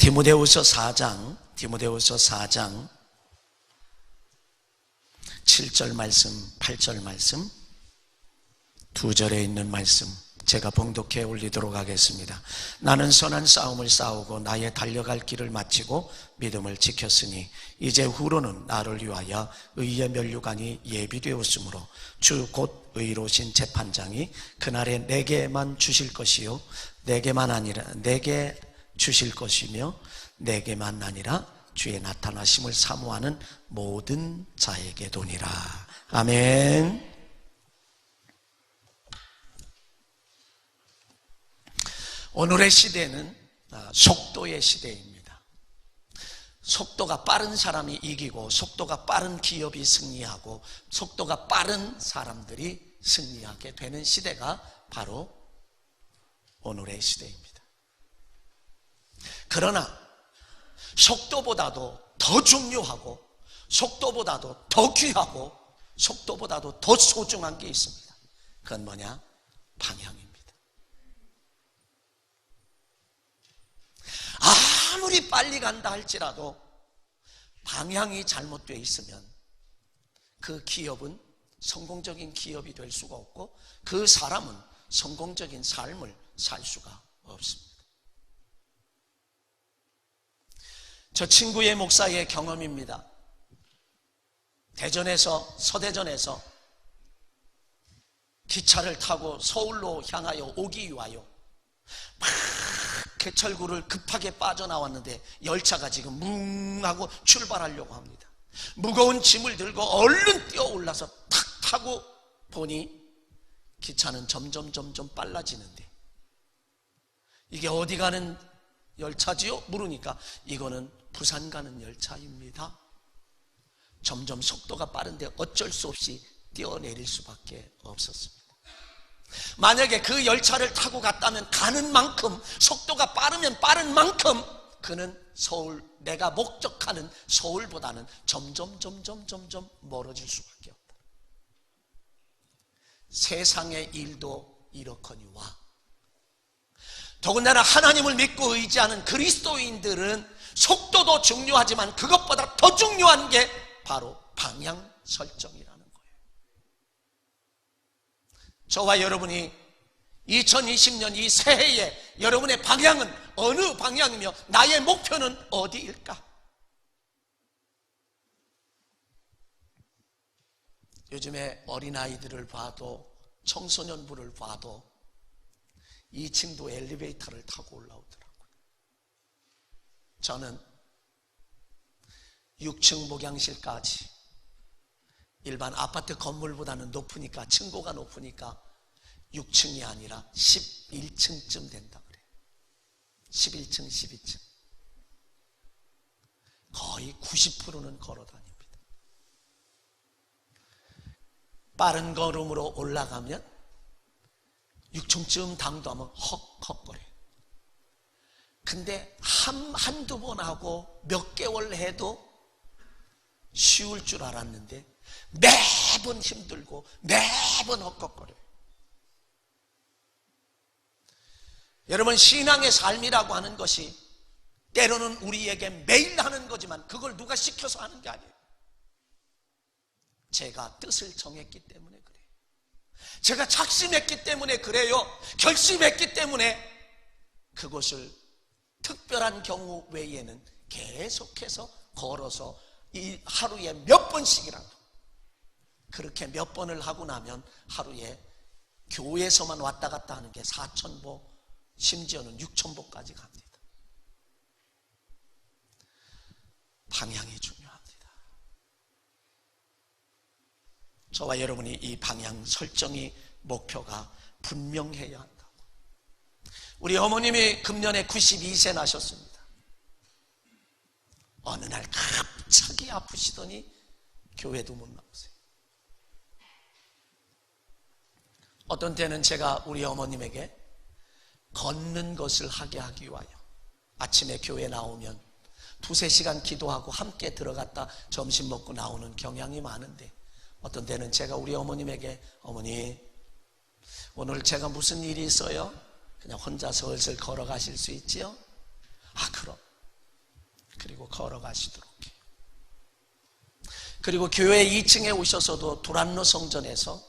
디모데후서 4장 7절 말씀, 8절 말씀, 2절에 있는 말씀 제가 봉독해 올리도록 하겠습니다. 나는 선한 싸움을 싸우고 나의 달려갈 길을 마치고 믿음을 지켰으니 이제 후로는 나를 위하여 의의 면류관이 예비되었으므로 주 곧 의로우신 재판장이 그날에 내게만 주실 것이요 내게 주실 것이며 내게만 아니라 주의 나타나심을 사모하는 모든 자에게 도니라. 아멘. 오늘의 시대는 속도의 시대입니다. 속도가 빠른 사람이 이기고 속도가 빠른 기업이 승리하고 속도가 빠른 사람들이 승리하게 되는 시대가 바로 오늘의 시대입니다. 그러나 속도보다도 더 중요하고 속도보다도 더 귀하고 속도보다도 더 소중한 게 있습니다. 그건 뭐냐? 방향입니다. 아무리 빨리 간다 할지라도 방향이 잘못되어 있으면 그 기업은 성공적인 기업이 될 수가 없고 그 사람은 성공적인 삶을 살 수가 없습니다. 저 친구의 목사의 경험입니다. 서대전에서 기차를 타고 서울로 향하여 오기 위하여 막 개철구를 급하게 빠져나왔는데 열차가 지금 뭉 하고 출발하려고 합니다. 무거운 짐을 들고 얼른 뛰어올라서 탁 타고 보니 기차는 점점 빨라지는데 이게 어디 가는 열차지요? 물으니까 이거는 부산 가는 열차입니다. 점점 속도가 빠른데 어쩔 수 없이 뛰어내릴 수밖에 없었습니다. 만약에 그 열차를 타고 갔다면 가는 만큼 속도가 빠르면 빠른 만큼 그는 내가 목적하는 서울보다는 점점 멀어질 수밖에 없다. 세상의 일도 이렇거니와 더군다나 하나님을 믿고 의지하는 그리스도인들은 속도도 중요하지만 그것보다 더 중요한 게 바로 방향 설정이라는 거예요. 저와 여러분이 2020년 이 새해에 여러분의 방향은 어느 방향이며 나의 목표는 어디일까? 요즘에 어린아이들을 봐도 청소년부를 봐도 2층도 엘리베이터를 타고 올라오더라고요. 저는 6층 목양실까지 일반 아파트 건물보다는 높으니까 층고가 높으니까 6층이 아니라 11층쯤 된다 그래요. 11층, 12층. 거의 90%는 걸어 다닙니다. 빠른 걸음으로 올라가면 6층쯤 당도하면 헉헉거려요. 근데 한두 번 하고 몇 개월 해도 쉬울 줄 알았는데 매번 힘들고 매번 헉헉거려요. 여러분, 신앙의 삶이라고 하는 것이 때로는 우리에게 매일 하는 거지만 그걸 누가 시켜서 하는 게 아니에요. 제가 뜻을 정했기 때문에 그래요. 제가 작심했기 때문에 그래요. 결심했기 때문에 그것을 특별한 경우 외에는 계속해서 걸어서 이 하루에 몇 번씩이라도 그렇게 몇 번을 하고 나면 하루에 교회에서만 왔다 갔다 하는 게 4,000보 심지어는 6,000보까지 갑니다. 방향이 중요합니다. 저와 여러분이 이 방향 설정이 목표가 분명해야 한다고. 우리 어머님이 금년에 92세 나셨습니다. 어느 날 갑자기 아프시더니 교회도 못 나오세요. 어떤 때는 제가 우리 어머님에게 걷는 것을 하게 하기 위하여 아침에 교회 나오면 2-3시간 기도하고 함께 들어갔다 점심 먹고 나오는 경향이 많은데 어떤 때는 제가 우리 어머님에게 어머니 오늘 제가 무슨 일이 있어요? 그냥 혼자 슬슬 걸어가실 수 있지요? 아 그럼 그리고 걸어가시도록 해요. 그리고 교회 2층에 오셔서도 두란노 성전에서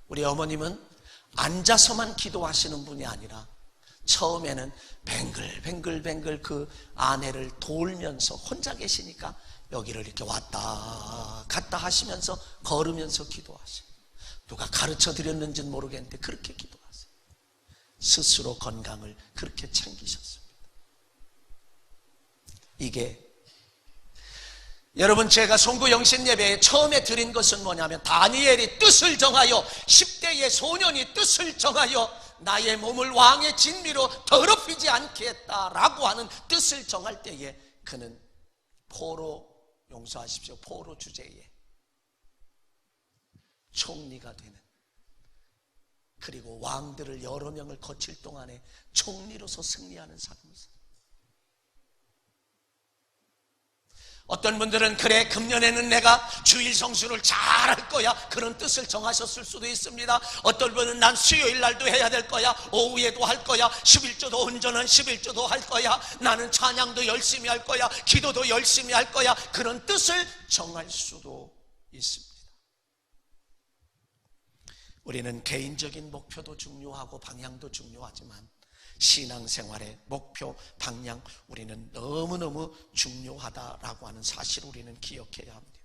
우리 어머님은 앉아서만 기도하시는 분이 아니라 처음에는 뱅글뱅글 그 아내를 돌면서 혼자 계시니까 여기를 이렇게 왔다 갔다 하시면서 걸으면서 기도하세요. 누가 가르쳐 드렸는지는 모르겠는데 그렇게 기도하세요. 스스로 건강을 그렇게 챙기셨습니다. 이게 여러분, 제가 송구 영신 예배에 처음에 드린 것은 뭐냐면 다니엘이 뜻을 정하여 10대의 소년이 뜻을 정하여 나의 몸을 왕의 진미로 더럽히지 않게 했다라고 하는 뜻을 정할 때에 그는 포로, 용서하십시오, 포로 주제에 총리가 되는, 그리고 왕들을 여러 명을 거칠 동안에 총리로서 승리하는 사람이었어요. 어떤 분들은 그래 금년에는 내가 주일 성수를 잘할 거야, 그런 뜻을 정하셨을 수도 있습니다. 어떤 분은 난 수요일 날도 해야 될 거야, 오후에도 할 거야, 11조도 온전한 11조도 할 거야, 나는 찬양도 열심히 할 거야, 기도도 열심히 할 거야, 그런 뜻을 정할 수도 있습니다. 우리는 개인적인 목표도 중요하고 방향도 중요하지만 신앙생활의 목표, 방향, 우리는 너무너무 중요하다라고 하는 사실을 우리는 기억해야 합니다.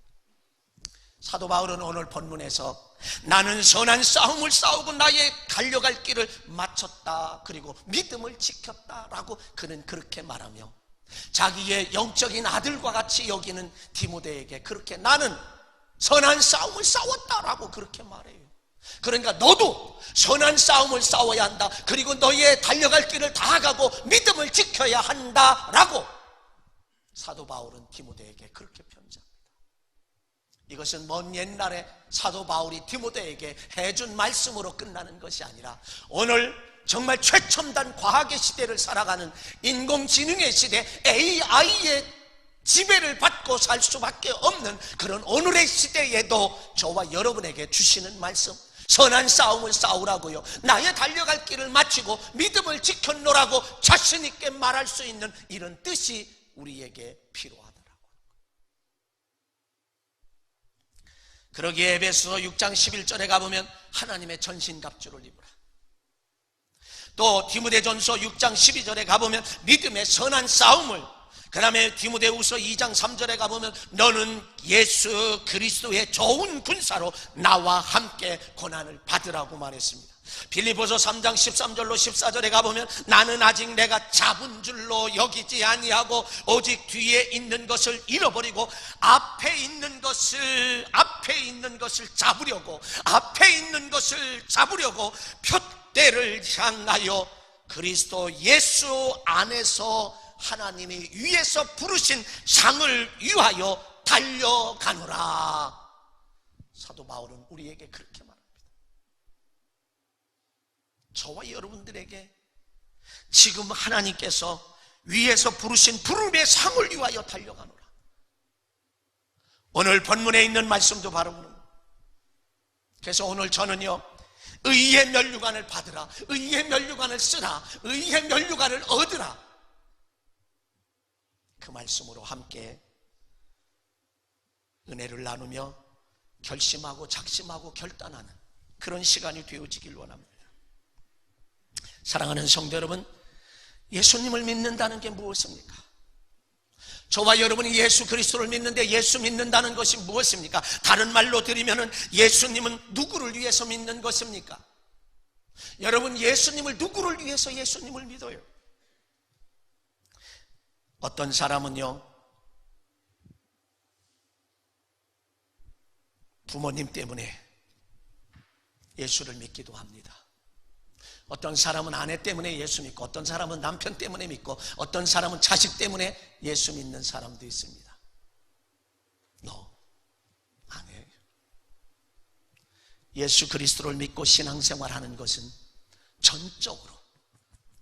사도 바울은 오늘 본문에서 나는 선한 싸움을 싸우고 나의 달려갈 길을 마쳤다, 그리고 믿음을 지켰다라고 그는 그렇게 말하며 자기의 영적인 아들과 같이 여기는 디모데에게 그렇게 나는 선한 싸움을 싸웠다라고 그렇게 말해요. 그러니까 너도 선한 싸움을 싸워야 한다, 그리고 너의 달려갈 길을 다 가고 믿음을 지켜야 한다라고 사도 바울은 디모데에게 그렇게 편지합니다. 이것은 먼 옛날에 사도 바울이 디모데에게 해준 말씀으로 끝나는 것이 아니라 오늘 정말 최첨단 과학의 시대를 살아가는 인공지능의 시대, AI의 지배를 받고 살 수밖에 없는 그런 오늘의 시대에도 저와 여러분에게 주시는 말씀, 선한 싸움을 싸우라고요, 나의 달려갈 길을 마치고 믿음을 지켰노라고 자신 있게 말할 수 있는 이런 뜻이 우리에게 필요하더라고요. 그러기에 에베소서 6장 11절에 가보면 하나님의 전신갑주를 입으라, 또 디모데전서 6장 12절에 가보면 믿음의 선한 싸움을, 그 다음에 디모데후서 2장 3절에 가보면 너는 예수 그리스도의 좋은 군사로 나와 함께 고난을 받으라고 말했습니다. 빌립보서 3장 13절로 14절에 가보면 나는 아직 내가 잡은 줄로 여기지 아니하고 오직 뒤에 있는 것을 잃어버리고 앞에 있는 것을 잡으려고 표대를 향하여 그리스도 예수 안에서 하나님이 위에서 부르신 상을 위하여 달려가노라. 사도 바울은 우리에게 그렇게 말합니다. 저와 여러분들에게 지금 하나님께서 위에서 부르신 부름의 상을 위하여 달려가노라. 오늘 본문에 있는 말씀도 바로 그런 거예요. 그래서 오늘 저는요, 의의 면류관을 받으라, 의의 면류관을 쓰라, 의의 면류관을 얻으라, 그 말씀으로 함께 은혜를 나누며 결심하고 작심하고 결단하는 그런 시간이 되어지길 원합니다. 사랑하는 성도 여러분, 예수님을 믿는다는 게 무엇입니까? 저와 여러분이 예수 그리스도를 믿는데 예수 믿는다는 것이 무엇입니까? 다른 말로 드리면 예수님은 누구를 위해서 믿는 것입니까? 여러분, 예수님을 누구를 위해서 예수님을 믿어요? 어떤 사람은요, 부모님 때문에 예수를 믿기도 합니다. 어떤 사람은 아내 때문에 예수 믿고, 어떤 사람은 남편 때문에 믿고, 어떤 사람은 자식 때문에 예수 믿는 사람도 있습니다. 너 아니에요. 예수 그리스도를 믿고 신앙생활하는 것은 전적으로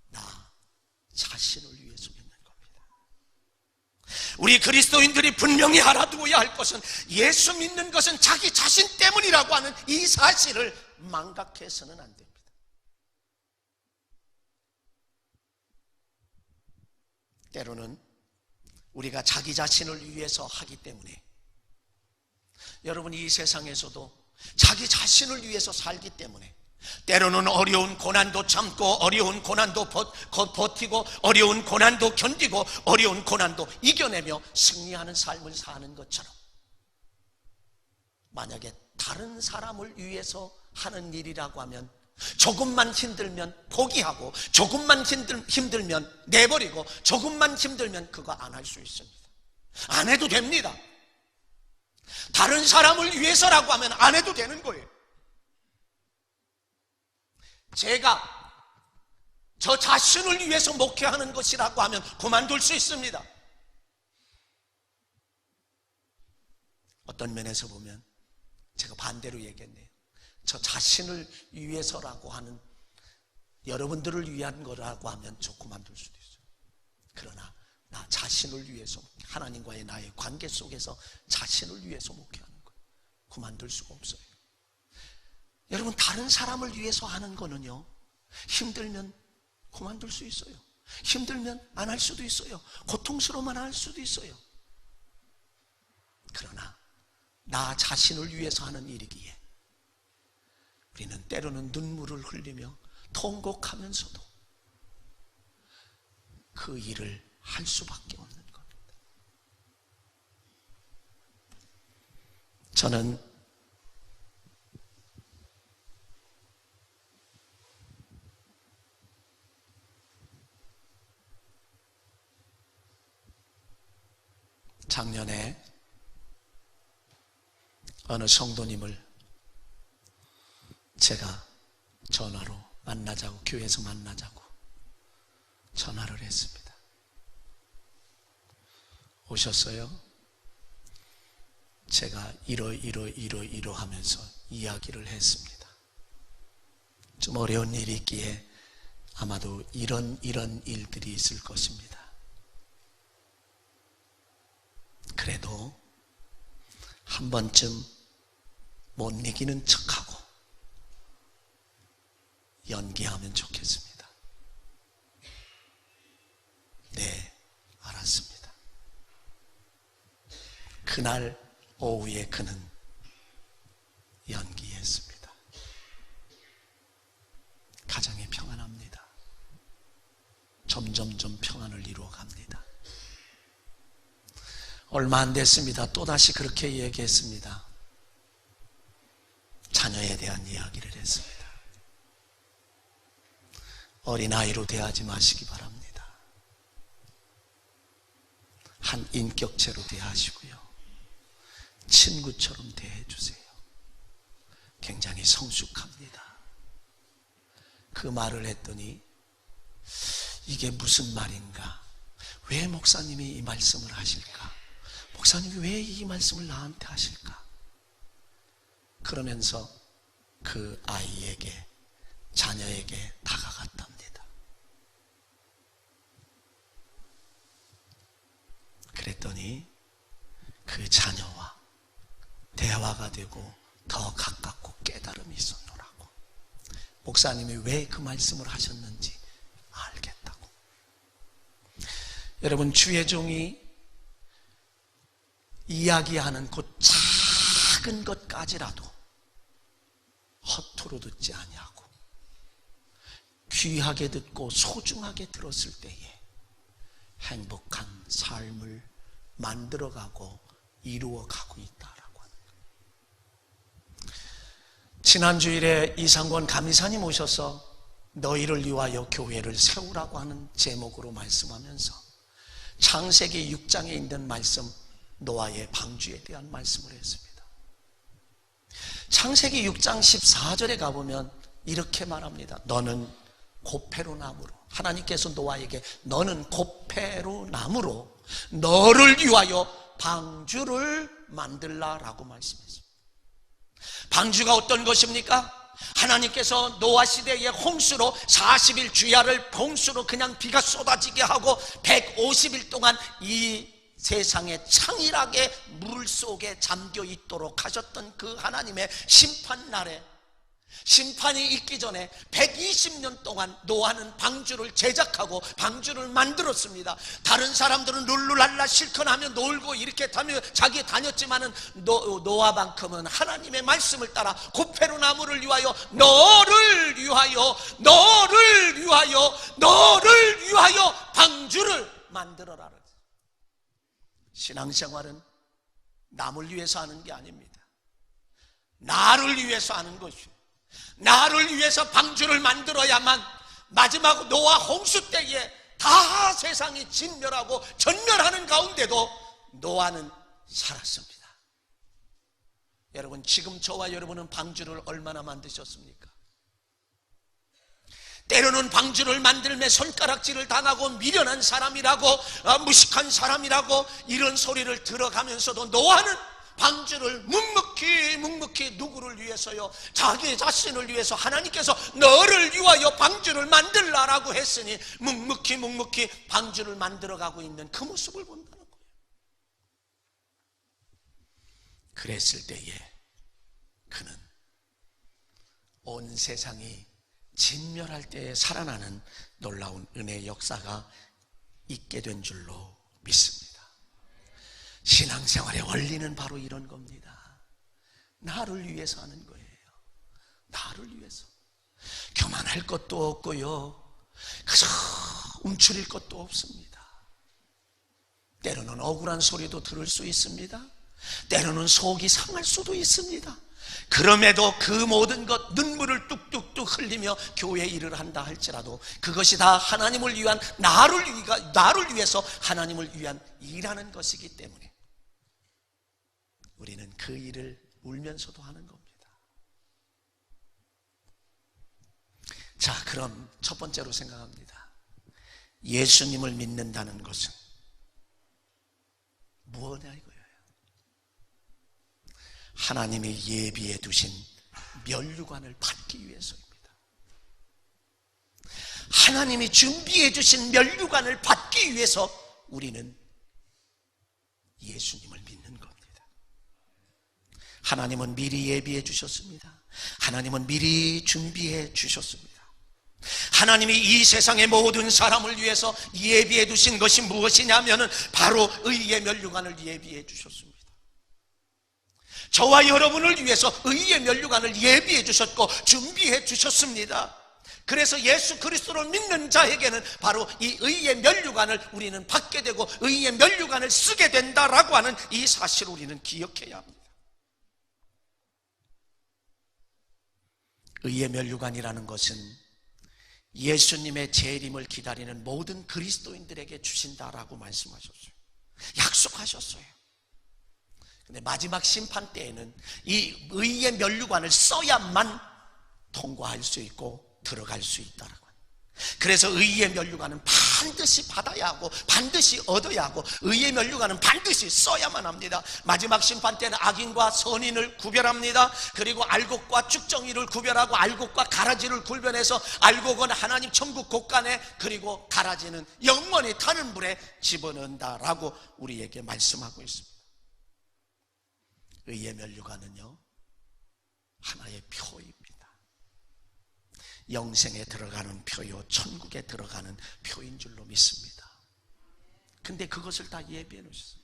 나 자신을 위해서 믿는 겁니다. 우리 그리스도인들이 분명히 알아두어야 할 것은 예수 믿는 것은 자기 자신 때문이라고 하는 이 사실을 망각해서는 안 됩니다. 때로는 우리가 자기 자신을 위해서 하기 때문에, 여러분 이 세상에서도 자기 자신을 위해서 살기 때문에 때로는 어려운 고난도 참고, 어려운 고난도 버티고, 어려운 고난도 견디고, 어려운 고난도 이겨내며 승리하는 삶을 사는 것처럼, 만약에 다른 사람을 위해서 하는 일이라고 하면 조금만 힘들면 포기하고, 조금만 힘들면 내버리고, 조금만 힘들면 그거 안 할 수 있습니다. 안 해도 됩니다. 다른 사람을 위해서라고 하면 안 해도 되는 거예요. 제가 저 자신을 위해서 목회하는 것이라고 하면 그만둘 수 있습니다. 어떤 면에서 보면 제가 반대로 얘기했네요. 저 자신을 위해서라고 하는, 여러분들을 위한 거라고 하면 저 그만둘 수도 있어요. 그러나 나 자신을 위해서, 하나님과의 나의 관계 속에서 자신을 위해서 목회하는 거예요. 그만둘 수가 없어요. 여러분 다른 사람을 위해서 하는 거는요, 힘들면 그만둘 수 있어요. 힘들면 안 할 수도 있어요. 고통스러우면 할 수도 있어요. 그러나 나 자신을 위해서 하는 일이기에 우리는 때로는 눈물을 흘리며 통곡하면서도 그 일을 할 수밖에 없는 겁니다. 저는 작년에 어느 성도님을 제가 전화로 만나자고, 교회에서 만나자고 전화를 했습니다. 오셨어요. 제가 이러 하면서 이야기를 했습니다. 좀 어려운 일이 있기에 아마도 이런 일들이 있을 것입니다. 그래도 한 번쯤 못 이기는 척하고 연기하면 좋겠습니다. 네, 알았습니다. 그날 오후에 그는 연기했습니다. 가정이 평안합니다. 점점점 평안을 이루어갑니다. 얼마 안 됐습니다. 또다시 그렇게 얘기했습니다. 자녀에 대한 이야기를 했습니다. 어린아이로 대하지 마시기 바랍니다. 한 인격체로 대하시고요, 친구처럼 대해주세요. 굉장히 성숙합니다. 그 말을 했더니 이게 무슨 말인가? 왜 목사님이 이 말씀을 하실까? 목사님이 왜 이 말씀을 나한테 하실까? 그러면서 그 아이에게, 자녀에게 다가갔답니다. 그랬더니 그 자녀와 대화가 되고 더 가깝고 깨달음이 있었노라고. 목사님이 왜 그 말씀을 하셨는지 알겠다고. 여러분, 주의 종이 이야기하는 그 작은 것까지라도 허투루 듣지 아니하고 귀하게 듣고 소중하게 들었을 때에 행복한 삶을 만들어가고 이루어가고 있다라고 하는 거예요. 지난 주일에 이상권 감리사님 오셔서 너희를 위하여 교회를 세우라고 하는 제목으로 말씀하면서 창세기 6장에 있는 말씀, 노아의 방주에 대한 말씀을 했습니다. 창세기 6장 14절에 가보면 이렇게 말합니다. 너는 고페로 나무로, 하나님께서 노아에게 너는 고페로 나무로 너를 위하여 방주를 만들라라고 말씀했습니다. 방주가 어떤 것입니까? 하나님께서 노아 시대의 홍수로 40일 주야를 홍수로 그냥 비가 쏟아지게 하고 150일 동안 이 세상에 창일하게 물 속에 잠겨 있도록 하셨던 그 하나님의 심판 날에 심판이 있기 전에 120년 동안 노아는 방주를 제작하고 방주를 만들었습니다. 다른 사람들은 룰루랄라 실컷 하며 놀고 이렇게 자기 다녔지만은 노아만큼은 하나님의 말씀을 따라 고페르나무를 위하여 너를 위하여 방주를 만들어라. 신앙생활은 남을 위해서 하는 게 아닙니다. 나를 위해서 하는 것이요, 나를 위해서 방주를 만들어야만 마지막 노아 홍수 때에 다 세상이 진멸하고 전멸하는 가운데도 노아는 살았습니다. 여러분, 지금 저와 여러분은 방주를 얼마나 만드셨습니까? 때로는 방주를 만들며 손가락질을 당하고 미련한 사람이라고, 무식한 사람이라고 이런 소리를 들어가면서도 노아는 방주를 묵묵히 누구를 위해서요? 자기 자신을 위해서 하나님께서 너를 위하여 방주를 만들라라고 했으니 묵묵히 방주를 만들어가고 있는 그 모습을 본다는 거예요. 그랬을 때에 그는 온 세상이 진멸할 때에 살아나는 놀라운 은혜의 역사가 있게 된 줄로 믿습니다. 신앙생활의 원리는 바로 이런 겁니다. 나를 위해서 하는 거예요. 나를 위해서. 교만할 것도 없고요, 그저 움츠릴 것도 없습니다. 때로는 억울한 소리도 들을 수 있습니다. 때로는 속이 상할 수도 있습니다. 그럼에도 그 모든 것, 눈물을 뚝뚝뚝 흘리며 교회 일을 한다 할지라도 그것이 다 하나님을 위한, 나를 위해서 하나님을 위한 일하는 것이기 때문에 우리는 그 일을 울면서도 하는 겁니다. 자, 그럼 첫 번째로 생각합니다. 예수님을 믿는다는 것은 무엇이냐 이거예요. 하나님이 예비해 두신 면류관을 받기 위해서입니다. 하나님이 준비해 주신 면류관을 받기 위해서 우리는 예수님을 믿는 겁니다. 하나님은 미리 예비해 주셨습니다. 하나님은 미리 준비해 주셨습니다. 하나님이 이 세상의 모든 사람을 위해서 예비해 두신 것이 무엇이냐면은 바로 의의 면류관을 예비해 주셨습니다. 저와 여러분을 위해서 의의 면류관을 예비해 주셨고 준비해 주셨습니다. 그래서 예수 그리스도를 믿는 자에게는 바로 이 의의 면류관을 우리는 받게 되고 의의 면류관을 쓰게 된다라고 하는 이 사실을 우리는 기억해야 합니다. 의의 면류관이라는 것은 예수님의 재림을 기다리는 모든 그리스도인들에게 주신다라고 말씀하셨어요. 약속하셨어요. 근데 마지막 심판 때에는 이 의의 면류관을 써야만 통과할 수 있고 들어갈 수 있다라고. 그래서 의의 면류관은 반드시 받아야 하고 반드시 얻어야 하고 의의 면류관은 반드시 써야만 합니다. 마지막 심판 때는 악인과 선인을 구별합니다. 그리고 알곡과 쭉정이를 구별하고 알곡과 가라지를 구별해서 알곡은 하나님 천국 곳간에, 그리고 가라지는 영원히 타는 불에 집어넣는다라고 우리에게 말씀하고 있습니다. 의의 면류관은요, 하나의 표입니다. 영생에 들어가는 표요, 천국에 들어가는 표인 줄로 믿습니다. 근데 그것을 다 예비해 놓으셨어요.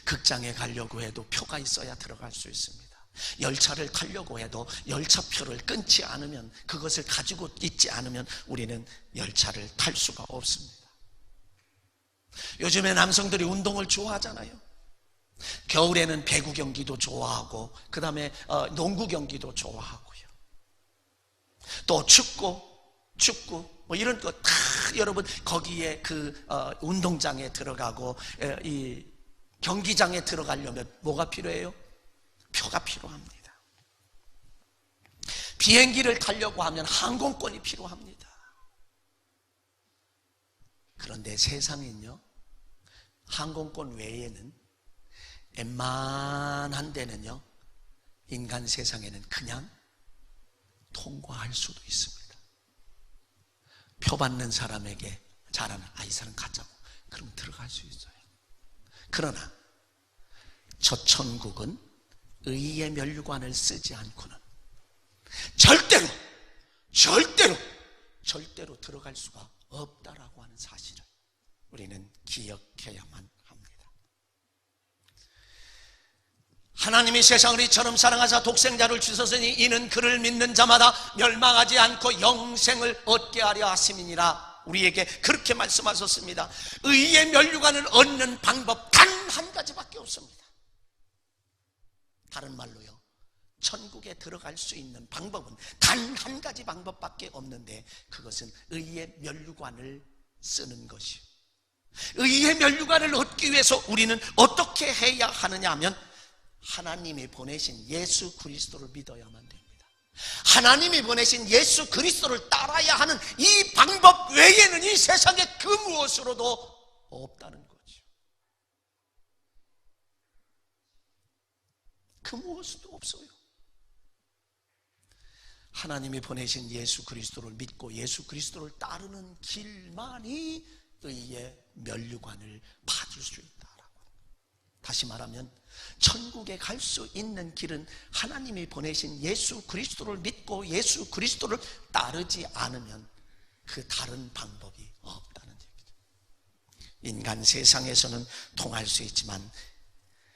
극장에 가려고 해도 표가 있어야 들어갈 수 있습니다. 열차를 타려고 해도 열차표를 끊지 않으면, 그것을 가지고 있지 않으면 우리는 열차를 탈 수가 없습니다. 요즘에 남성들이 운동을 좋아하잖아요. 겨울에는 배구 경기도 좋아하고 그 다음에 농구 경기도 좋아하고요. 또 축구 뭐 이런 거 다 여러분 거기에 그 운동장에 들어가고 이 경기장에 들어가려면 뭐가 필요해요? 표가 필요합니다. 비행기를 타려고 하면 항공권이 필요합니다. 그런데 세상엔요, 항공권 외에는 웬만한 데는요, 인간 세상에는 그냥 통과할 수도 있습니다. 표 받는 사람에게 잘하는, 이 사람 가자고, 그럼 들어갈 수 있어요. 그러나 저 천국은 의의 면류관을 쓰지 않고는, 절대로 들어갈 수가 없다라고 하는 사실을 우리는 기억해야만 합니다. 하나님이 세상을 이처럼 사랑하사 독생자를 주셨으니 이는 그를 믿는 자마다 멸망하지 않고 영생을 얻게 하려 하심이니라. 우리에게 그렇게 말씀하셨습니다. 의의 면류관을 얻는 방법 단 한 가지밖에 없습니다. 다른 말로요, 천국에 들어갈 수 있는 방법은 단 한 가지 방법밖에 없는데, 그것은 의의 면류관을 쓰는 것이요. 의의 면류관을 얻기 위해서 우리는 어떻게 해야 하느냐 하면, 하나님이 보내신 예수 그리스도를 믿어야만 됩니다. 하나님이 보내신 예수 그리스도를 따라야 하는 이 방법 외에는 이 세상에 그 무엇으로도 없다는 거죠. 그 무엇도 없어요. 하나님이 보내신 예수 그리스도를 믿고 예수 그리스도를 따르는 길만이 의의 면류관을 받을 수 있다라고. 다시 말하면 천국에 갈 수 있는 길은 하나님이 보내신 예수 그리스도를 믿고 예수 그리스도를 따르지 않으면 그 다른 방법이 없다는 얘기죠. 인간 세상에서는 통할 수 있지만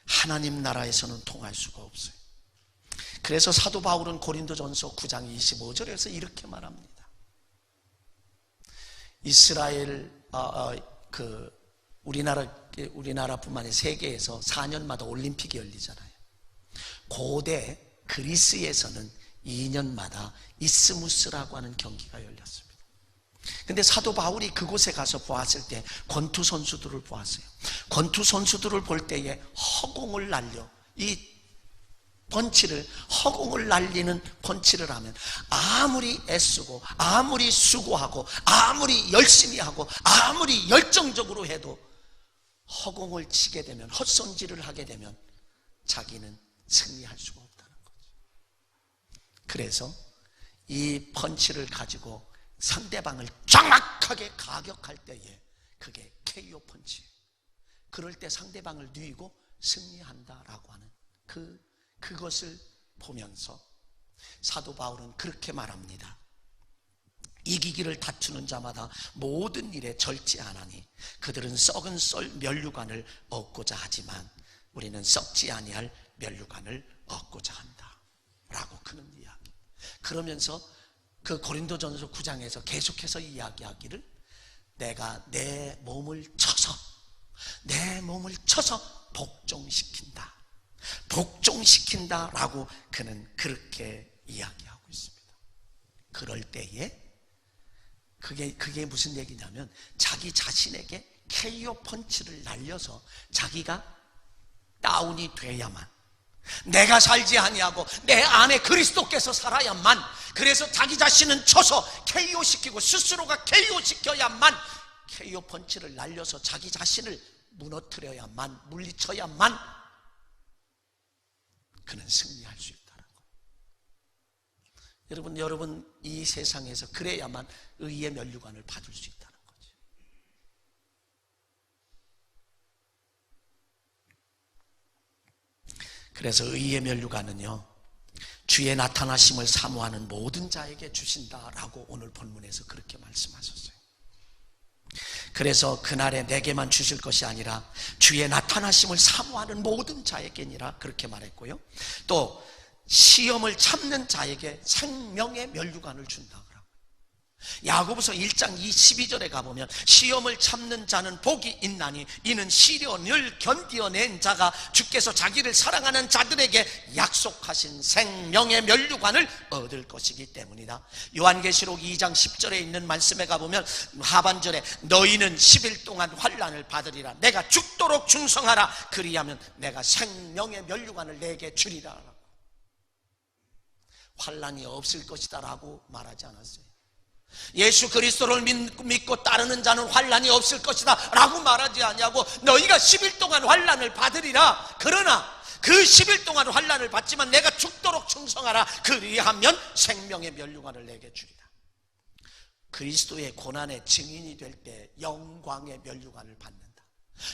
하나님 나라에서는 통할 수가 없어요. 그래서 사도 바울은 고린도전서 9장 25절에서 이렇게 말합니다. 이스라엘 우리나라뿐만 아니라 세계에서 4년마다 올림픽이 열리잖아요. 고대 그리스에서는 2년마다 이스무스라고 하는 경기가 열렸습니다. 근데 사도 바울이 그곳에 가서 보았을 때 권투 선수들을 보았어요. 권투 선수들을 볼 때에 허공을 날려 허공을 날리는 펀치를 하면 아무리 애쓰고 아무리 수고하고 아무리 열심히 하고 아무리 열정적으로 해도 허공을 치게 되면, 헛손질을 하게 되면 자기는 승리할 수가 없다는 거죠. 그래서 이 펀치를 가지고 상대방을 정확하게 가격할 때에 그게 KO 펀치예요. 그럴 때 상대방을 누이고 승리한다라고 하는 그것을 보면서 사도 바울은 그렇게 말합니다. 이기기를 다투는 자마다 모든 일에 절지 않으니 그들은 썩은 면류관을 얻고자 하지만 우리는 썩지 아니할 면류관을 얻고자 한다 라고 그는 이야기. 그러면서 그 고린도전서 9장에서 계속해서 이야기하기를, 내가 내 몸을 쳐서 복종시킨다 라고 그는 그렇게 이야기하고 있습니다. 그럴 때에 그게 무슨 얘기냐면, 자기 자신에게 KO 펀치를 날려서 자기가 다운이 돼야만, 내가 살지 아니하고 내 안에 그리스도께서 살아야만, 그래서 자기 자신은 쳐서 KO 시키고 스스로가 KO 시켜야만, KO 펀치를 날려서 자기 자신을 무너뜨려야만, 물리쳐야만 그는 승리할 수 있다는 거예요. 여러분 이 세상에서 그래야만 의의 면류관을 받을 수 있다는 거죠. 그래서 의의 면류관은요, 주의 나타나심을 사모하는 모든 자에게 주신다라고 오늘 본문에서 그렇게 말씀하셨어요. 그래서 그날에 내게만 주실 것이 아니라 주의 나타나심을 사모하는 모든 자에게니라 그렇게 말했고요. 또 시험을 참는 자에게 생명의 면류관을 준다. 야고보서 1장 12절에 가보면, 시험을 참는 자는 복이 있나니 이는 시련을 견디어낸 자가 주께서 자기를 사랑하는 자들에게 약속하신 생명의 면류관을 얻을 것이기 때문이다. 요한계시록 2장 10절에 있는 말씀에 가보면 하반절에 너희는 10일 동안 환난을 받으리라. 내가 죽도록 충성하라. 그리하면 내가 생명의 면류관을 내게 주리라. 환난이 없을 것이다 라고 말하지 않았어요. 예수 그리스도를 믿고 따르는 자는 환난이 없을 것이다 라고 말하지 않냐고, 너희가 10일 동안 환난을 받으리라. 그러나 그 10일 동안 환난을 받지만 내가 죽도록 충성하라. 그리하면 생명의 면류관을 내게 주리라. 그리스도의 고난의 증인이 될 때 영광의 면류관을 받는다.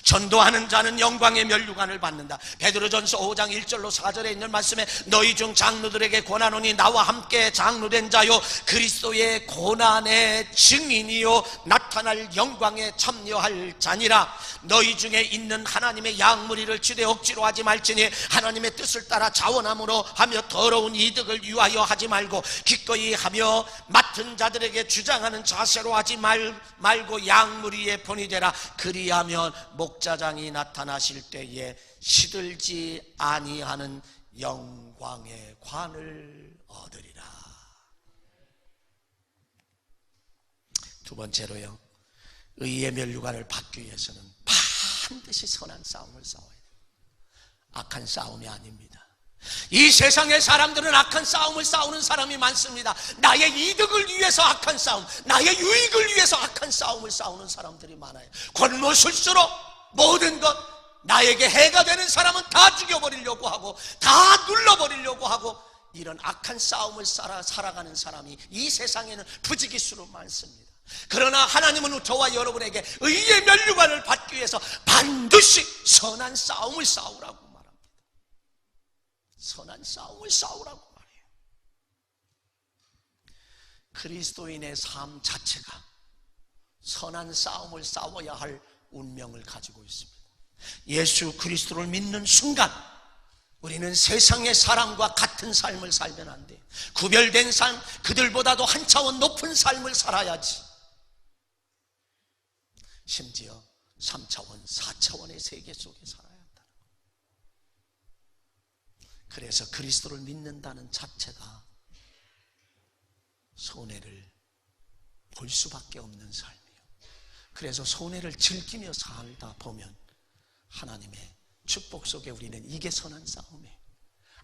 전도하는 자는 영광의 면류관을 받는다. 베드로전서 5장 1절로 4절에 있는 말씀에 너희 중 장로들에게 권하노니 나와 함께 장로된 자요 그리스도의 고난의 증인이요 나타날 영광에 참여할 자니라. 너희 중에 있는 하나님의 양무리를 주되 억지로 하지 말지니 하나님의 뜻을 따라 자원함으로 하며 더러운 이득을 위하여 하지 말고 기꺼이 하며 맡은 자들에게 주장하는 자세로 하지 말고 양무리의 본이 되라. 그리하면 목자장이 나타나실 때에 시들지 아니하는 영광의 관을 얻으리라. 두 번째로요, 의의 면류관을 받기 위해서는 반드시 선한 싸움을 싸워야 돼요. 악한 싸움이 아닙니다. 이 세상의 사람들은 악한 싸움을 싸우는 사람이 많습니다. 나의 이득을 위해서 악한 싸움, 나의 유익을 위해서 악한 싸움을 싸우는 사람들이 많아요. 권모술수로 모든 것, 나에게 해가 되는 사람은 다 죽여버리려고 하고 다 눌러버리려고 하고 이런 악한 싸움을 살아가는 사람이 이 세상에는 부지기수로 많습니다. 그러나 하나님은 저와 여러분에게 의의 면류관을 받기 위해서 반드시 선한 싸움을 싸우라고 말합니다. 선한 싸움을 싸우라고 말해요. 그리스도인의 삶 자체가 선한 싸움을 싸워야 할 운명을 가지고 있습니다. 예수 그리스도를 믿는 순간 우리는 세상의 사람과 같은 삶을 살면 안 돼요. 구별된 삶, 그들보다도 한 차원 높은 삶을 살아야지. 심지어 3차원, 4차원의 세계 속에 살아야 한다는 거예요. 그래서 그리스도를 믿는다는 자체가 손해를 볼 수밖에 없는 삶이에요. 그래서 손해를 즐기며 살다 보면 하나님의 축복 속에 우리는 이게 선한 싸움이에요.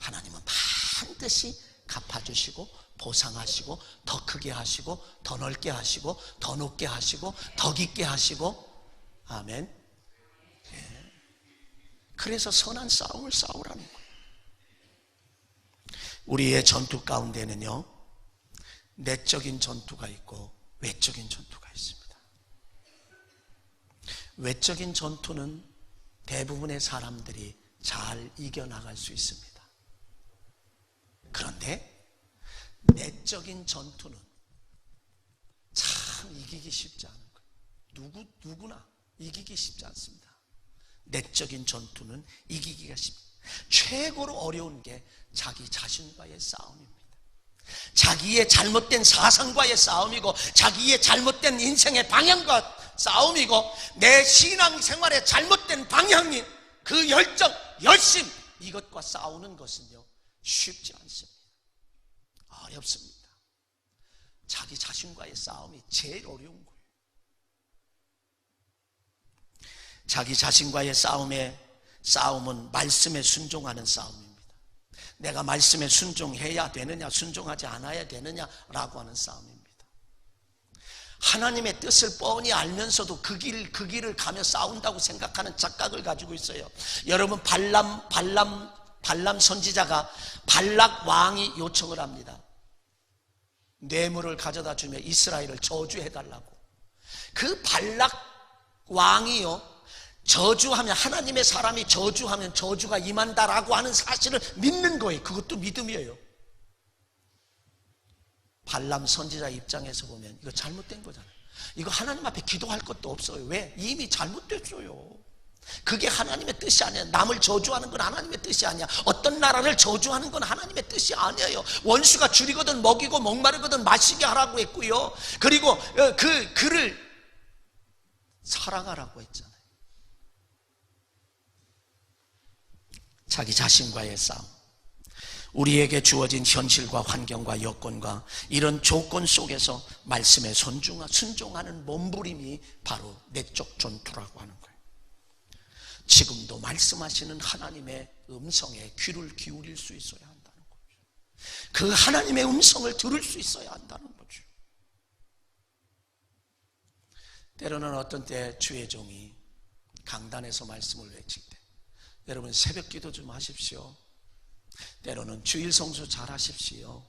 하나님은 반드시 갚아주시고 보상하시고 더 크게 하시고 더 넓게 하시고 더 높게 하시고 더 깊게 하시고, 아멘. 예. 그래서 선한 싸움을 싸우라는 거예요. 우리의 전투 가운데는요, 내적인 전투가 있고 외적인 전투가 있습니다. 외적인 전투는 대부분의 사람들이 잘 이겨나갈 수 있습니다. 그런데 내적인 전투는 참 이기기 쉽지 않은 거예요. 누구나 이기기 쉽지 않습니다. 내적인 전투는 이기기가 쉽습니다. 최고로 어려운 게 자기 자신과의 싸움입니다. 자기의 잘못된 사상과의 싸움이고 자기의 잘못된 인생의 방향과 싸움이고 내 신앙생활의 잘못된 방향인 그 열정, 열심, 이것과 싸우는 것은요 쉽지 않습니다. 어렵습니다. 자기 자신과의 싸움이 제일 어려운 거예요. 자기 자신과의 싸움은 말씀에 순종하는 싸움입니다. 내가 말씀에 순종해야 되느냐 순종하지 않아야 되느냐라고 하는 싸움입니다. 하나님의 뜻을 뻔히 알면서도 그 길을 가며 싸운다고 생각하는 착각을 가지고 있어요. 여러분, 발람 선지자가 발락 왕이 요청을 합니다. 뇌물을 가져다 주며 이스라엘을 저주해달라고. 그 발락 왕이요, 저주하면, 하나님의 사람이 저주하면 저주가 임한다라고 하는 사실을 믿는 거예요. 그것도 믿음이에요. 발람 선지자 입장에서 보면 이거 잘못된 거잖아요. 이거 하나님 앞에 기도할 것도 없어요. 왜? 이미 잘못됐어요. 그게 하나님의 뜻이 아니야. 남을 저주하는 건 하나님의 뜻이 아니야. 어떤 나라를 저주하는 건 하나님의 뜻이 아니에요. 원수가 줄이거든 먹이고 목마르거든 마시게 하라고 했고요. 그리고 그를 사랑하라고 했잖아요. 자기 자신과의 싸움, 우리에게 주어진 현실과 환경과 여건과 이런 조건 속에서 말씀에 순종하는 몸부림이 바로 내적 전투라고 하는 거예요. 지금도 말씀하시는 하나님의 음성에 귀를 기울일 수 있어야 한다는 거죠. 그 하나님의 음성을 들을 수 있어야 한다는 거죠. 때로는 어떤 때 주의 종이 강단에서 말씀을 외칠 때, 여러분 새벽 기도 좀 하십시오. 때로는 주일 성수 잘 하십시오.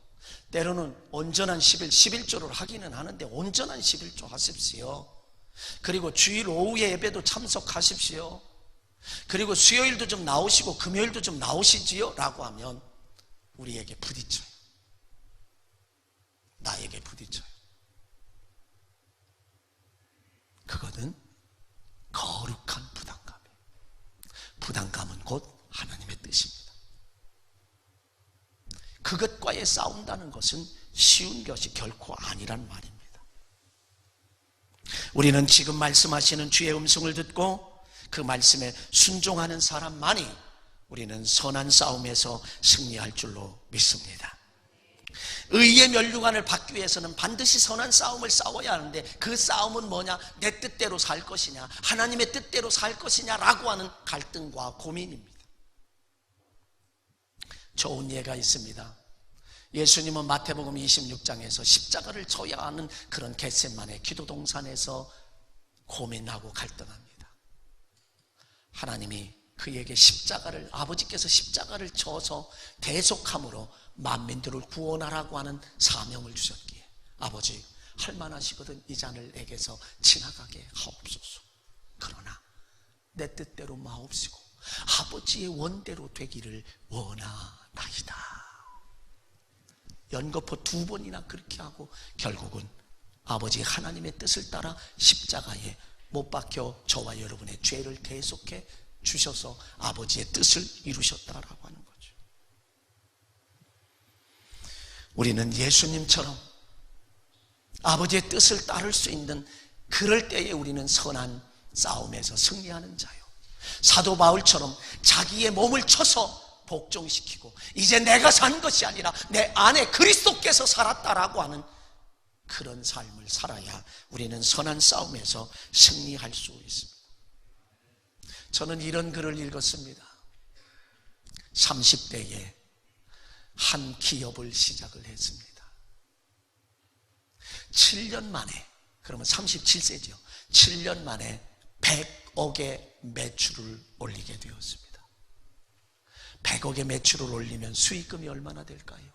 때로는 온전한 11조를 하기는 하는데 온전한 11조 하십시오. 그리고 주일 오후에 예배도 참석하십시오. 그리고 수요일도 좀 나오시고 금요일도 좀 나오시지요? 라고 하면 우리에게 부딪혀요. 나에게 부딪혀요. 그거는 거룩한 부담감이에요. 부담감은 곧 하나님의 뜻입니다. 그것과의 싸운다는 것은 쉬운 것이 결코 아니란 말입니다. 우리는 지금 말씀하시는 주의 음성을 듣고 그 말씀에 순종하는 사람만이 우리는 선한 싸움에서 승리할 줄로 믿습니다. 의의 면류관을 받기 위해서는 반드시 선한 싸움을 싸워야 하는데, 그 싸움은 뭐냐? 내 뜻대로 살 것이냐, 하나님의 뜻대로 살 것이냐라고 하는 갈등과 고민입니다. 좋은 예가 있습니다. 예수님은 마태복음 26장에서 십자가를 져야 하는 그런 겟세마네 기도 동산에서 고민하고 갈등합니다. 하나님이 그에게 십자가를, 아버지께서 십자가를 져서 대속함으로 만민들을 구원하라고 하는 사명을 주셨기에, 아버지 할만하시거든 이 잔을 내게서 지나가게 하옵소서. 그러나 내 뜻대로 마옵시고 아버지의 원대로 되기를 원하나이다. 연거푸 2번이나 그렇게 하고 결국은 아버지 하나님의 뜻을 따라 십자가에 못 박혀 저와 여러분의 죄를 대속해 주셔서 아버지의 뜻을 이루셨다라고 하는 거죠. 우리는 예수님처럼 아버지의 뜻을 따를 수 있는, 그럴 때에 우리는 선한 싸움에서 승리하는 자요, 사도 바울처럼 자기의 몸을 쳐서 복종시키고 이제 내가 산 것이 아니라 내 안에 그리스도께서 살았다라고 하는 그런 삶을 살아야 우리는 선한 싸움에서 승리할 수 있습니다. 저는 이런 글을 읽었습니다. 30대에 한 기업을 시작을 했습니다. 7년 만에, 그러면 37세죠. 7년 만에 100억의 매출을 올리게 되었습니다. 100억의 매출을 올리면 수익금이 얼마나 될까요?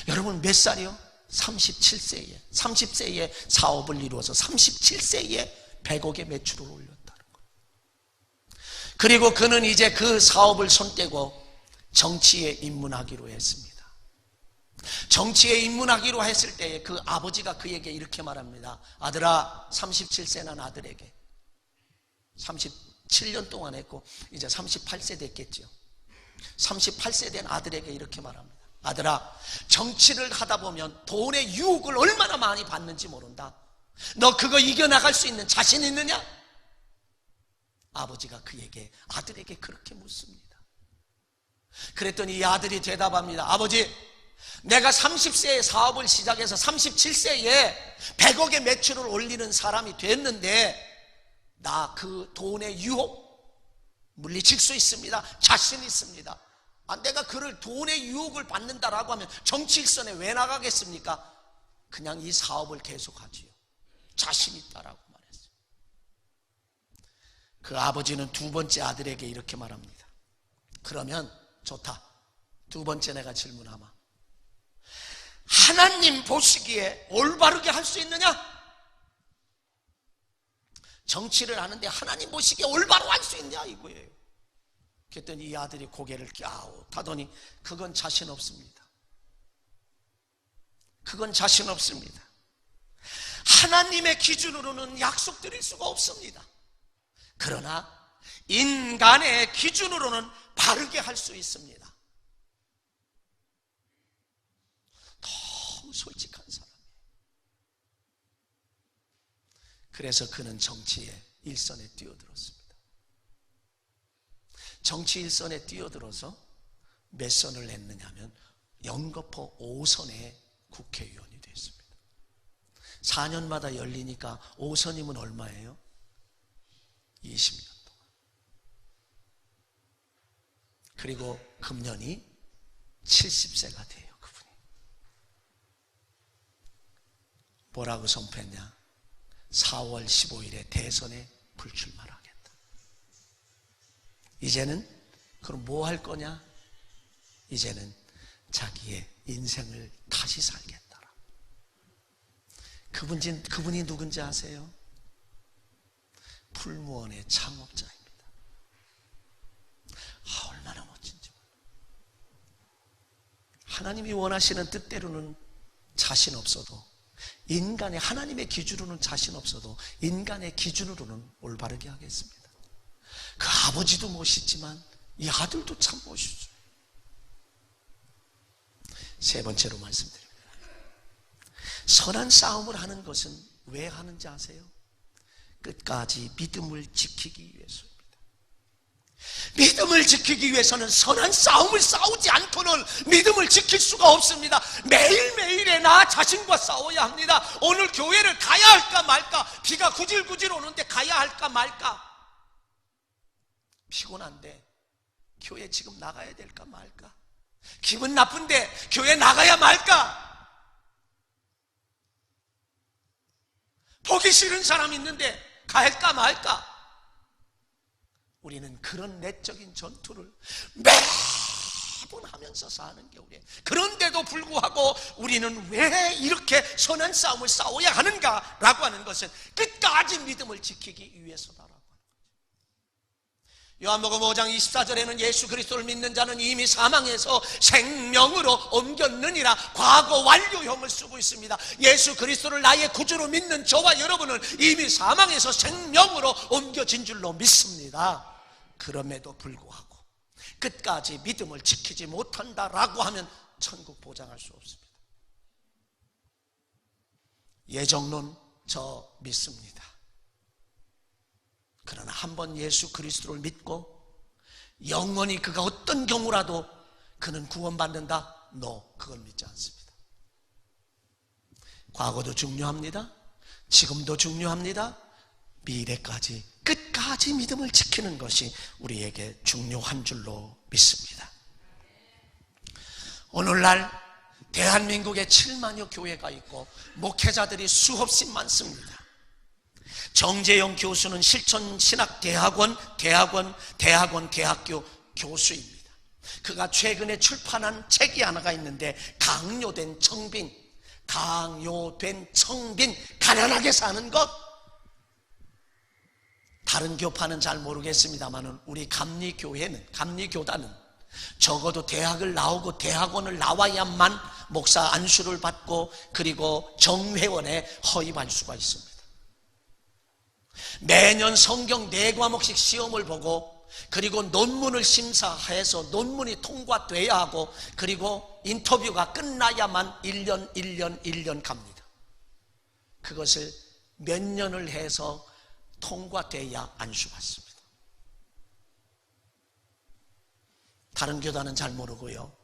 여러분 몇 살이요? 37세에 30세에 사업을 이루어서 37세에 100억의 매출을 올렸다는 거예요. 그리고 그는 이제 그 사업을 손떼고 정치에 입문하기로 했습니다. 정치에 입문하기로 했을 때에 그 아버지가 그에게 이렇게 말합니다. 아들아, 37세 난 아들에게 37년 동안 했고 이제 38세 됐겠죠. 38세 된 아들에게 이렇게 말합니다. 아들아, 정치를 하다 보면 돈의 유혹을 얼마나 많이 받는지 모른다. 너 그거 이겨나갈 수 있는 자신 있느냐? 아버지가 그에게, 아들에게 그렇게 묻습니다. 그랬더니 이 아들이 대답합니다. 아버지, 내가 30세에 사업을 시작해서 37세에 100억의 매출을 올리는 사람이 됐는데 나 그 돈의 유혹 물리칠 수 있습니다. 자신 있습니다. 내가 그를 돈의 유혹을 받는다라고 하면 정치 일선에 왜 나가겠습니까? 그냥 이 사업을 계속하지요. 자신 있다라고 말했어요. 그 아버지는 두 번째 아들에게 이렇게 말합니다. 그러면 좋다. 두 번째 내가 질문하마. 하나님 보시기에 올바르게 할 수 있느냐? 정치를 하는데 하나님 보시기에 올바로 할 수 있냐 이거예요. 그랬더니 이 아들이 고개를 갸웃하더니 그건 자신 없습니다. 그건 자신 없습니다. 하나님의 기준으로는 약속드릴 수가 없습니다. 그러나 인간의 기준으로는 바르게 할 수 있습니다. 너무 솔직한 사람이에요. 그래서 그는 정치의 일선에 뛰어들었습니다. 정치 일선에 뛰어들어서 몇 선을 냈느냐면 영거포 5선의 국회의원이 됐습니다. 4년마다 열리니까 5선이면 얼마예요? 20년 동안. 그리고 금년이 70세가 돼요. 그분이 뭐라고 선포했냐? 4월 15일에 대선에 불출마를 하겠다. 이제는 그럼 뭐 할 거냐? 이제는 자기의 인생을 다시 살겠다라. 그분이 누군지 아세요? 풀무원의 창업자입니다. 얼마나 멋진지. 하나님이 원하시는 뜻대로는 자신 없어도, 인간의, 하나님의 기준으로는 자신 없어도 인간의 기준으로는 올바르게 하겠습니다. 그 아버지도 멋있지만 이 아들도 참 멋있어요. 세 번째로 말씀드립니다. 선한 싸움을 하는 것은 왜 하는지 아세요? 끝까지 믿음을 지키기 위해서입니다. 믿음을 지키기 위해서는 선한 싸움을 싸우지 않고는 믿음을 지킬 수가 없습니다. 매일매일에 나 자신과 싸워야 합니다. 오늘 교회를 가야 할까 말까, 비가 구질구질 오는데 가야 할까 말까, 피곤한데 교회 지금 나가야 될까 말까, 기분 나쁜데 교회 나가야 말까, 보기 싫은 사람 있는데 갈까 말까. 우리는 그런 내적인 전투를 매번 하면서 사는 게 우리예요. 그런데도 불구하고 우리는 왜 이렇게 선한 싸움을 싸워야 하는가라고 하는 것은 끝까지 믿음을 지키기 위해서다라고 하는 거죠. 요한복음 5장 24절에는 예수 그리스도를 믿는 자는 이미 사망에서 생명으로 옮겼느니라 과거 완료형을 쓰고 있습니다. 예수 그리스도를 나의 구주로 믿는 저와 여러분은 이미 사망에서 생명으로 옮겨진 줄로 믿습니다. 그럼에도 불구하고 끝까지 믿음을 지키지 못한다라고 하면 천국 보장할 수 없습니다. 예정론 저 믿습니다. 그러나 한번 예수 그리스도를 믿고 영원히 그가 어떤 경우라도 그는 구원받는다? 그걸 믿지 않습니다. 과거도 중요합니다. 지금도 중요합니다. 미래까지 끝까지 믿음을 지키는 것이 우리에게 중요한 줄로 믿습니다. 오늘날 대한민국에 7만여 교회가 있고 목회자들이 수없이 많습니다. 정재영 교수는 실천신학대학원 대학교 교수입니다. 그가 최근에 출판한 책이 하나가 있는데 강요된 청빈, 가난하게 사는 것. 다른 교파는 잘 모르겠습니다만 우리 감리교단은 적어도 대학을 나오고 대학원을 나와야만 목사 안수를 받고 그리고 정회원에 허입할 수가 있습니다. 매년 성경 4과목씩 시험을 보고 그리고 논문을 심사해서 논문이 통과돼야 하고 그리고 인터뷰가 끝나야만 1년 갑니다. 그것을 몇 년을 해서 통과돼야 안수받습니다. 다른 교단은 잘 모르고요.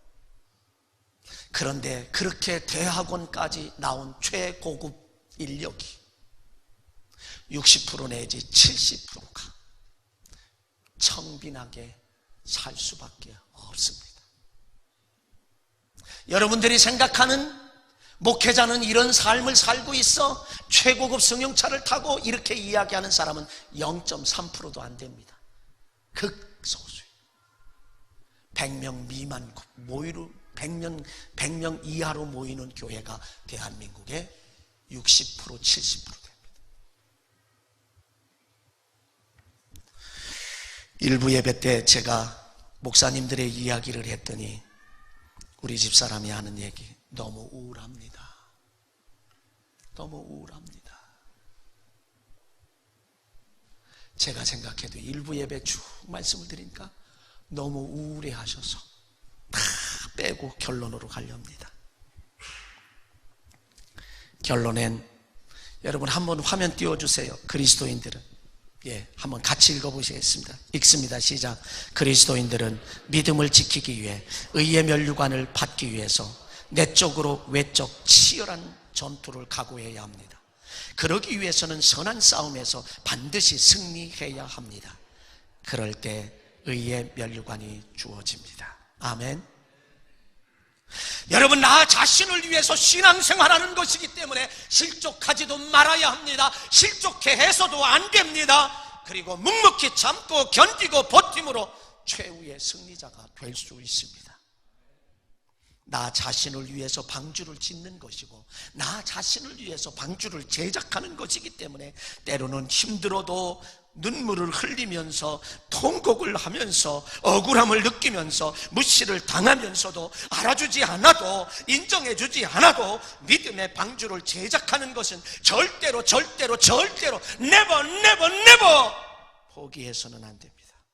그런데 그렇게 대학원까지 나온 최고급 인력이 60% 내지 70%가 청빈하게 살 수밖에 없습니다. 여러분들이 생각하는 목회자는 이런 삶을 살고 있어 최고급 승용차를 타고 이렇게 이야기하는 사람은 0.3%도 안 됩니다. 극소수예요. 100명 미만 모이로 100명 이하로 모이는 교회가 대한민국의 60% 70% 됩니다. 일부 예배 때 제가 목사님들의 이야기를 했더니 우리 집사람이 하는 얘기, 너무 우울합니다. 너무 우울합니다. 제가 생각해도 일부 예배 쭉 말씀을 드리니까 너무 우울해 하셔서 다 빼고 결론으로 가려합니다. 결론엔 여러분 한번 화면 띄워주세요. 그리스도인들은 한번 같이 읽어보시겠습니다. 읽습니다. 시작. 그리스도인들은 믿음을 지키기 위해 의의 면류관을 받기 위해서 내적으로 외적 치열한 전투를 각오해야 합니다. 그러기 위해서는 선한 싸움에서 반드시 승리해야 합니다. 그럴 때 의의 면류관이 주어집니다. 아멘. 여러분, 나 자신을 위해서 신앙생활하는 것이기 때문에 실족하지도 말아야 합니다. 실족해 해서도 안 됩니다. 그리고 묵묵히 참고 견디고 버팀으로 최후의 승리자가 될 수 있습니다. 나 자신을 위해서 방주를 짓는 것이고 나 자신을 위해서 방주를 제작하는 것이기 때문에 때로는 힘들어도 눈물을 흘리면서 통곡을 하면서 억울함을 느끼면서 무시를 당하면서도 알아주지 않아도 인정해주지 않아도 믿음의 방주를 제작하는 것은 절대로 never 포기해서는 안 됩니다.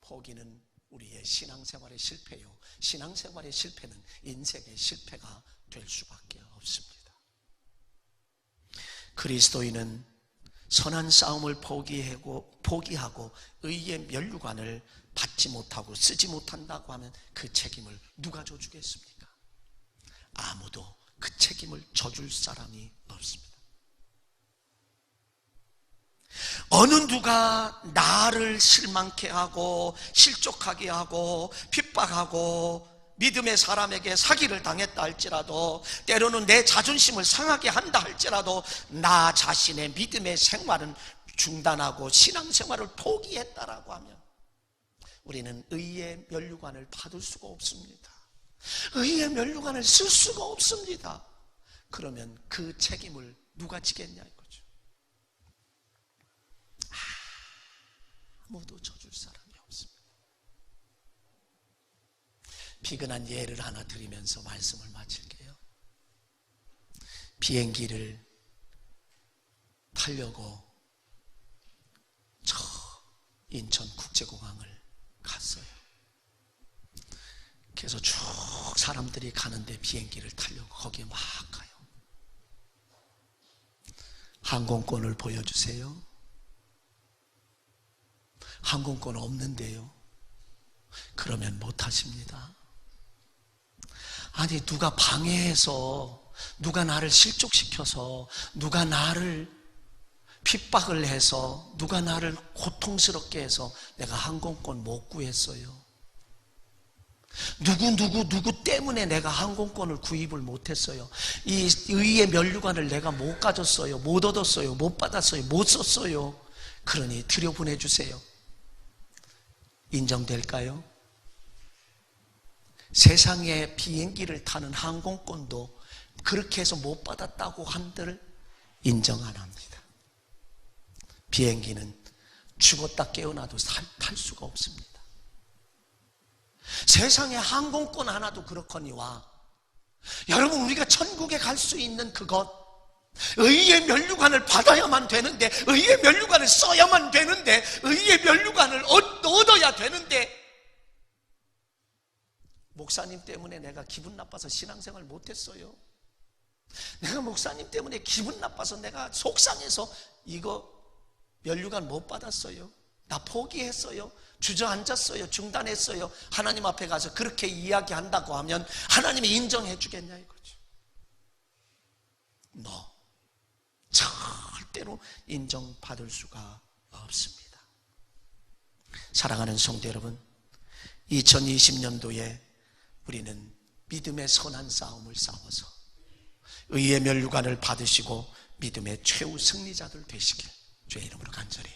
포기는 우리의 신앙생활의 실패요, 신앙생활의 실패는 인생의 실패가 될 수밖에 없습니다. 그리스도인은 선한 싸움을 포기하고 의의 면류관을 받지 못하고 쓰지 못한다고 하면 그 책임을 누가 져주겠습니까? 아무도 그 책임을 져줄 사람이 없습니다. 어느 누가 나를 실망케 하고 실족하게 하고 핍박하고 믿음의 사람에게 사기를 당했다 할지라도, 때로는 내 자존심을 상하게 한다 할지라도 나 자신의 믿음의 생활은 중단하고 신앙생활을 포기했다라고 하면 우리는 의의 면류관을 받을 수가 없습니다. 의의 면류관을 쓸 수가 없습니다. 그러면 그 책임을 누가 지겠냐 이거죠. 아무도 져줄 사람이 없습니다. 비근한 예를 하나 드리면서 말씀을 마칠게요. 비행기를 타려고 저 인천국제공항을 갔어요. 그래서 쭉 사람들이 가는데 비행기를 타려고 거기에 막 가요. 항공권을 보여주세요. 항공권 없는데요. 그러면 못 하십니다. 아니, 누가 방해해서, 누가 나를 실족시켜서, 누가 나를 핍박을 해서, 누가 나를 고통스럽게 해서 내가 항공권 못 구했어요. 누구 때문에 내가 항공권을 구입을 못했어요. 이 의의 면류관을 내가 못 가졌어요. 못 얻었어요. 못 받았어요. 못 썼어요. 그러니 들여보내주세요. 인정될까요? 세상에 비행기를 타는 항공권도 그렇게 해서 못 받았다고 한들 인정 안 합니다. 비행기는 죽었다 깨어나도 탈 수가 없습니다. 세상에 항공권 하나도 그렇거니와 여러분, 우리가 천국에 갈 수 있는 그것, 의의 면류관을 받아야만 되는데, 의의 면류관을 써야만 되는데, 의의 면류관을 얻어야 되는데, 목사님 때문에 내가 기분 나빠서 신앙생활 못했어요. 내가 목사님 때문에 기분 나빠서 내가 속상해서 이거 면류관 못 받았어요. 나 포기했어요. 주저앉았어요. 중단했어요. 하나님 앞에 가서 그렇게 이야기한다고 하면 하나님이 인정해 주겠냐 이거죠. 너 절대로 인정받을 수가 없습니다. 사랑하는 성도 여러분, 2020년도에 우리는 믿음의 선한 싸움을 싸워서 의의 면류관을 받으시고 믿음의 최후 승리자들 되시길 주의 이름으로 간절히